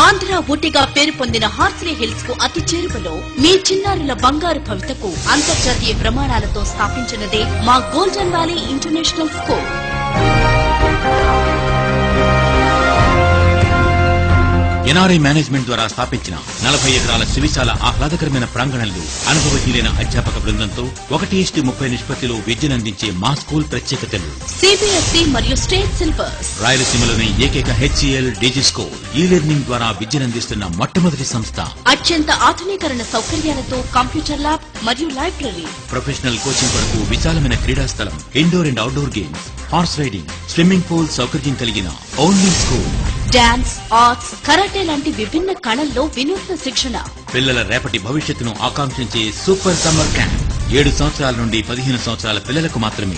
ఆంధ్ర ఊటీగా పేరు పొందిన Horsley hills కు అతి చేరువలో మీ చిన్నారుల బంగారు భవితకు అంతర్జాతీయ ప్రమాణాలతో స్థాపించినదే మా golden valley international school. NRI management ద్వారా స్థాపించిన 40 ఎకరాల సువిశాల ఆహ్లాదకరమైన ప్రాంగణంలో అనుభవశీలైన అధ్యాపక బృందంతో 1:30 నిష్పత్తిలో విద్యనందించే మా స్కూల్ ప్రత్యేకతలు. సిబిఎస్ఈ మరియు స్టేట్ సిలబస్. రాయలసీమలోని ఏకైక HCL digi school. E learning ద్వారా విద్యనందిస్తున్న మొట్టమొదటి సంస్థ. అత్యంత ఆధునీకరణ సౌకర్యాలతో కంప్యూటర్ ల్యాబ్ మరియు లైబ్రరీ. ప్రొఫెషనల్ కోచింగ్ కొరకు విశాలమైన క్రీడా స్థలం, indoor and outdoor games, horse riding, swimming pool సౌకర్యం కలిగిన only school. Dance, arts, karate లాంటి విభిన్న కళల్లో వినూత్న శిక్షణ. పిల్లల రేపటి భవిష్యత్తును ఆకాంక్షించే సూపర్ సమ్మర్ క్యాంప్ 7 సంవత్సరాల నుండి 15 సంవత్సరాల పిల్లలకు మాత్రమే.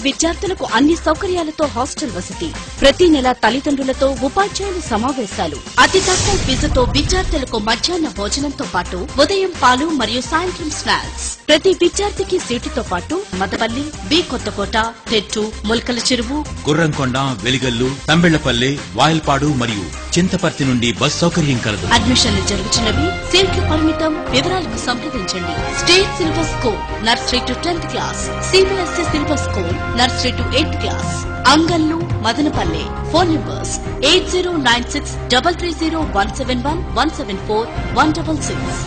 విద్యార్థులకు అన్ని సౌకర్యాలతో హాస్టల్ వసతి. ప్రతి నెల తల్లిదండ్రులతో ఉపాధ్యాయుల సమావేశాలు. అతి తక్కువ ఫీజుతో విద్యార్థులకు మధ్యాహ్న భోజనంతో పాటు ఉదయం పాలు మరియు సాయంత్రం స్నాక్స్. ప్రతి విద్యార్థికి సీటుతో పాటు మదపల్లి, బి కొత్తకోట, తెట్టు, ముల్కల చెరువు, గుర్రంకొండ, వెలిగల్లు, తంబెళ్లపల్లె, వాయల్పాడు మరియు చింతపర్తి నుండి బస్ సౌకర్యం కలదు. అడ్మిషన్లు జరుగుతున్నవి. సీట్లు పరిమితం. వివరాలకు సంప్రదించండి. State syllabus school nursery to 10th class, CBSE syllabus school nursery to 8th class, Angallu, Madanapalle. Phone numbers 8096330171 174 166.